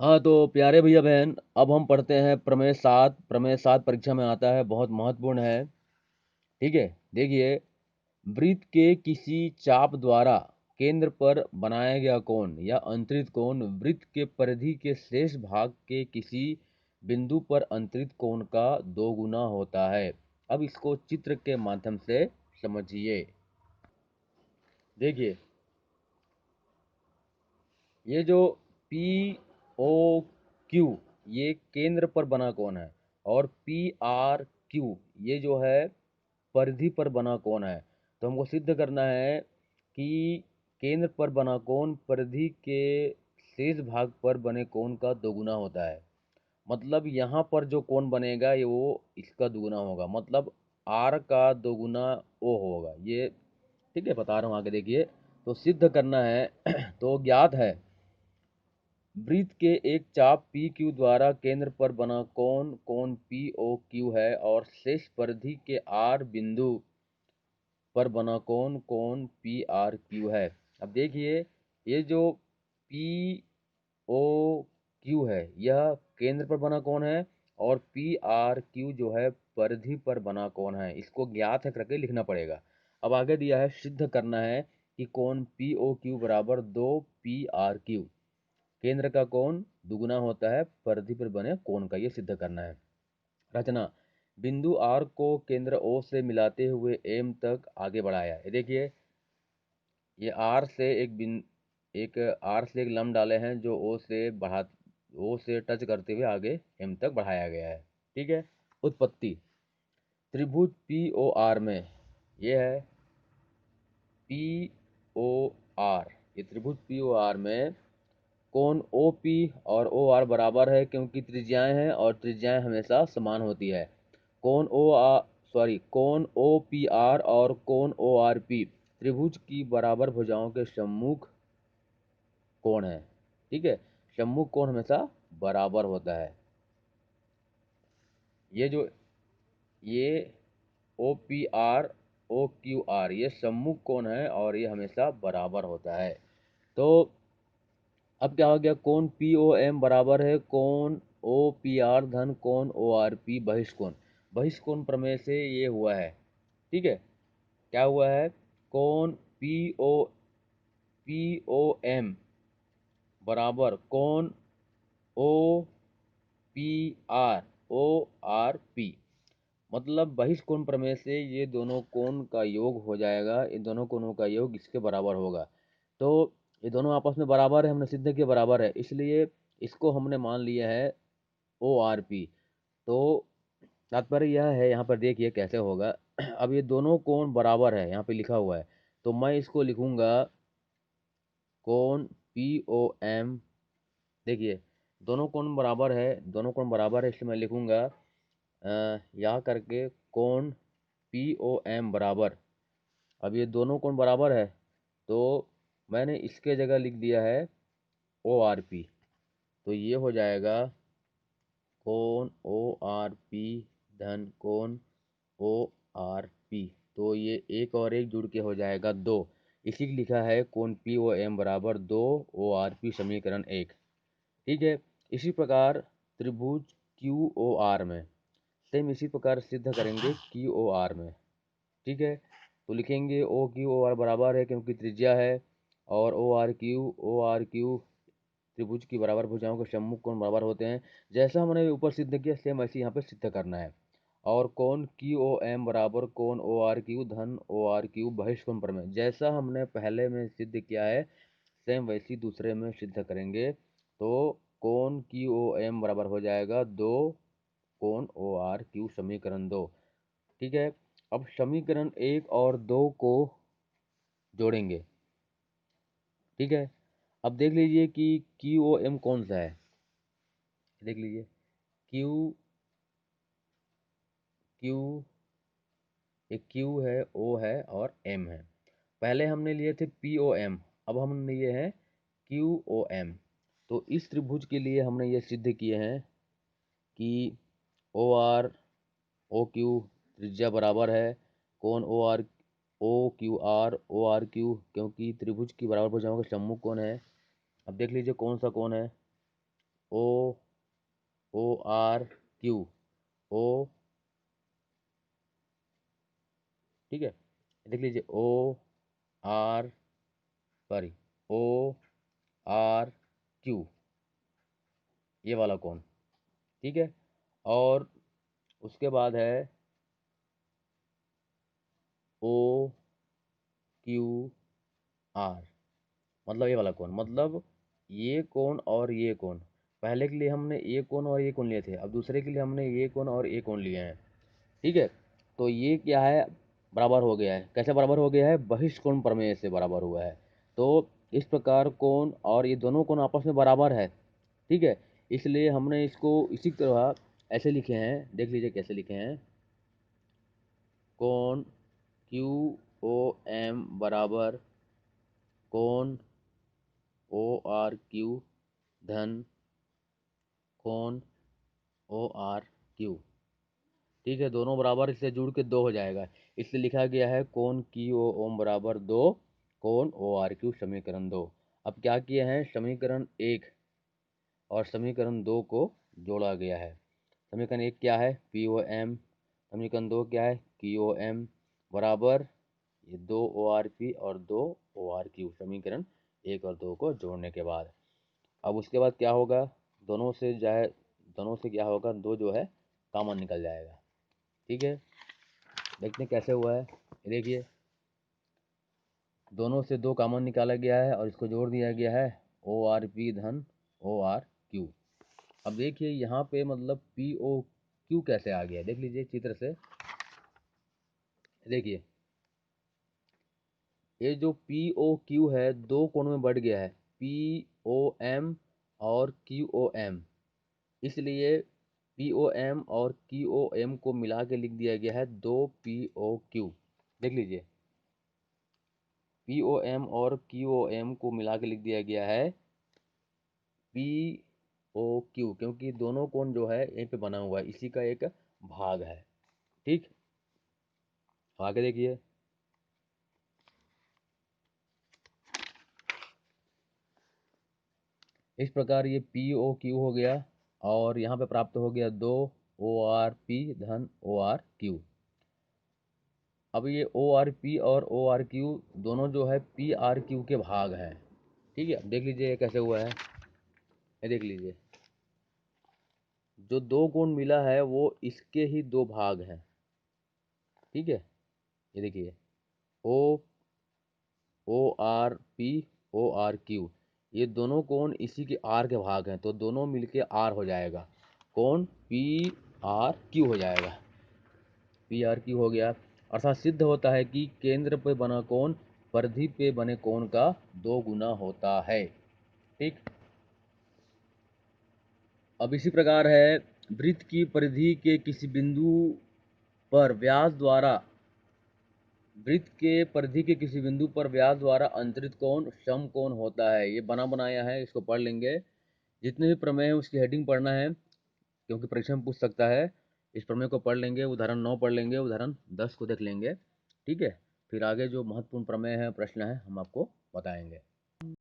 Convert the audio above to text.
हाँ, तो प्यारे भैया बहन, अब हम पढ़ते हैं प्रमेय 7। प्रमेय 7 परीक्षा में आता है, बहुत महत्वपूर्ण है। ठीक है, देखिए, वृत्त के किसी चाप द्वारा केंद्र पर बनाया गया कोण या अंतरित कोण वृत्त के परिधि के शेष भाग के किसी बिंदु पर अंतरित कोण का दोगुना होता है। अब इसको चित्र के माध्यम से समझिए। देखिए, ये जो पी ओ क्यू ये केंद्र पर बना कोण है, और पी आर क्यू ये जो है परिधि पर बना कोण है। तो हमको सिद्ध करना है कि केंद्र पर बना कोण परिधि के शेष भाग पर बने कोण का दोगुना होता है। मतलब यहाँ पर जो कोण बनेगा ये वो इसका दोगुना होगा, मतलब आर का दोगुना ओ होगा ये। ठीक है, बता रहा हूँ, आगे देखिए। तो सिद्ध करना है तो ज्ञात है, वृत्त के एक चाप पी क्यू द्वारा केंद्र पर बना कोण कोण पी ओ क्यू है, और शेष परिधि के आर बिंदु पर बना कोण कोण पी आर क्यू है। अब देखिए, ये जो पी ओ क्यू है यह केंद्र पर बना कोण है, और पी आर क्यू जो है परिधि पर बना कोण है। इसको ज्ञात है करके लिखना पड़ेगा। अब आगे दिया है, सिद्ध करना है कि कोण पी ओ क्यू बराबर 2 पी आर क्यू। केंद्र का कोण दुगुना होता है परिधि पर बने कोण का, ये सिद्ध करना है। रचना, बिंदु आर को केंद्र ओ से मिलाते हुए एम तक आगे बढ़ाया। ये देखिए, ये आर से एक लंब डाले हैं जो ओ से टच करते हुए आगे एम तक बढ़ाया गया है। ठीक है। उत्पत्ति, त्रिभुज पी ओ आर में ये है पी ओ आर, ये त्रिभुज पी ओ आर में कोण ओ पी और ओ आर बराबर है, क्योंकि त्रिज्याएं हैं और त्रिज्याएं हमेशा समान होती है। कोण ओ पी आर और कोण ओ आर पी त्रिभुज की बराबर भुजाओं के सम्मुख कोण है। ठीक है, सम्मुख कोण हमेशा बराबर होता है। ये जो ये O P R O Q R ये सम्मुख कोण है और ये हमेशा बराबर होता है। तो अब क्या हो गया, कोण पी ओ एम बराबर है कोण ओ पी आर धन कोण ओ आर पी बहिष्कोण। बहिष्कोण प्रमेय से ये हुआ है। ठीक है, क्या हुआ है, कोण पी ओ एम बराबर कोण O P R O R P. मतलब बहिष्कोण प्रमेय से ये दोनों कोण का योग हो जाएगा, इन दोनों कोणों का योग इसके बराबर होगा। तो ये दोनों आपस में बराबर है, हमने सिद्ध किया बराबर है, इसलिए इसको हमने मान लिया है ओ आर पी। तो तात्पर्य यह है, यहाँ पर देखिए कैसे होगा। अब ये दोनों कोण बराबर है, यहाँ पे लिखा हुआ है, तो मैं इसको लिखूंगा कोण पी ओ एम। देखिए, दोनों कोण बराबर है, दोनों कोण बराबर है, इसलिए मैं लिखूंगा यहाँ करके कोण पी ओ एम बराबर। अब ये दोनों कोण बराबर है, तो मैंने इसके जगह लिख दिया है ओ आर पी। तो ये हो जाएगा कोण ओ आर पी धन कोण ओ आर पी। तो ये एक और एक जुड़ के हो जाएगा 2। इसी की लिखा है कोण पी ओ एम बराबर 2 ओ आर पी, समीकरण 1। ठीक है। इसी प्रकार त्रिभुज क्यू ओ आर में सेम इसी प्रकार सिद्ध करेंगे क्यू ओ आर में। ठीक है, तो लिखेंगे ओ क्यू ओ आर बराबर है, क्योंकि त्रिज्या है, और ओ आर क्यू त्रिभुज की बराबर भुजाओं के सम्मुख कोण बराबर होते हैं। जैसा हमने ऊपर सिद्ध किया सेम ऐसे यहाँ पे सिद्ध करना है। और कोण क्यू ओ एम बराबर कोण ओ आर क्यू धन ओ आर क्यू बहिष्कोण प्रमेय, जैसा हमने पहले में सिद्ध किया है सेम वैसी दूसरे में सिद्ध करेंगे। तो कोण क्यू ओ एम बराबर हो जाएगा 2 कोण ओ आर क्यू, समीकरण 2। ठीक है, अब समीकरण 1 और 2 को जोड़ेंगे। ठीक है, अब देख लीजिए कि क्यू ओ एम कौन सा है। देख लीजिए, क्यू क्यू एक क्यू है, ओ है और एम है। पहले हमने लिए थे पी ओ एम, अब हमने लिए हैं क्यू ओ एम। तो इस त्रिभुज के लिए हमने ये सिद्ध किए हैं कि ओ आर ओ क्यू त्रिज्या बराबर है कोण ओ आर क्यू, क्योंकि त्रिभुज की बराबर भुजाओं के सम्मुख कोण है। अब देख लीजिए कौन सा कोण है, ओ ओ आर क्यू ओ, ठीक है, देख लीजिए O R, sorry, O R Q, ये वाला कोण, ठीक है। और उसके बाद है ओ क्यू आर, मतलब ये वाला कोण, मतलब ये कोण और ये कोण, पहले के लिए हमने ये कोण और ये कोण लिए थे, अब दूसरे के लिए हमने ये कोण और ये कोण लिए हैं, ठीक है। तो ये क्या है, बराबर हो गया है। कैसे बराबर हो गया है, बहिष्कोण प्रमेय से बराबर हुआ है। तो इस प्रकार कोण और ये दोनों कोण आपस में बराबर है, ठीक है। इसलिए हमने इसको इसी तरह ऐसे लिखे हैं, देख लीजिए कैसे लिखे हैं, कोण क्यू ओ एम बराबर कोण ओ आर क्यू धन कोण ओ आर क्यू, ठीक है। दोनों बराबर, इससे जुड़ के दो हो जाएगा, इसलिए लिखा गया है कोण क्यू ओ ओम बराबर दो कोण ओ आर क्यू, समीकरण दो। अब क्या किए हैं, समीकरण एक और समीकरण दो को जोड़ा गया है। समीकरण एक क्या है, पी ओ एम, समीकरण दो क्या है, क्यू ओ एम बराबर ये दो ओ आर पी और दो ओ आर क्यू, समीकरण एक और दो को जोड़ने के बाद। अब उसके बाद क्या होगा, दोनों से जाए, दोनों से क्या होगा, दो जो है कॉमन निकल जाएगा, ठीक है। देखते हैं कैसे हुआ है, देखिए दोनों से दो कॉमन निकाला गया है और इसको जोड़ दिया गया है, ओ आर पी धन ओ आर क्यू। अब देखिए यहाँ पे मतलब पी ओ क्यू कैसे आ गया, देख लीजिए चित्र से, देखिए ये जो पी ओ क्यू है दो कोण में बढ़ गया है, पी ओ एम और क्यू ओ एम, इसलिए पी ओ एम और क्यू ओ एम को मिला के लिख दिया गया है दो पी ओ क्यू। देख लीजिए पी ओ एम और क्यू ओ एम को मिला के लिख दिया गया है पी ओ क्यू, क्योंकि दोनों कोण जो है यहीं पे बना हुआ है, इसी का एक भाग है, ठीक। आगे देखिए, इस प्रकार ये पी ओ क्यू हो गया और यहाँ पे प्राप्त हो गया दो ओ आर पी धन ओ आर क्यू। अब ये ओ आर पी और ओ आर क्यू दोनों जो है पी आर क्यू के भाग हैं, ठीक है। देख लीजिए ये कैसे हुआ है, ये देख लीजिए जो दो कोण मिला है वो इसके ही दो भाग हैं, ठीक है। ये देखिए O O R P O R Q, ये दोनों कोण इसी के आर के भाग हैं, तो दोनों मिलके आर हो जाएगा, कोण पी आर क्यू हो जाएगा, पी आर क्यू हो गया। अर्थात सिद्ध होता है कि केंद्र पे बना कोण परिधि पे बने कोण का दो गुना होता है, ठीक। अब इसी प्रकार है, वृत्त की परिधि के किसी बिंदु पर व्यास द्वारा, वृत्त के परिधि के किसी बिंदु पर व्यास द्वारा अंतरित कोण समकोण होता है। ये बना बनाया है, इसको पढ़ लेंगे, जितने भी प्रमेय है उसकी हेडिंग पढ़ना है, क्योंकि परीक्षा में पूछ सकता है। इस प्रमेय को पढ़ लेंगे, उदाहरण 9 पढ़ लेंगे, उदाहरण 10 को देख लेंगे, ठीक है। फिर आगे जो महत्वपूर्ण प्रमेय है, प्रश्न है, हम आपको बताएंगे।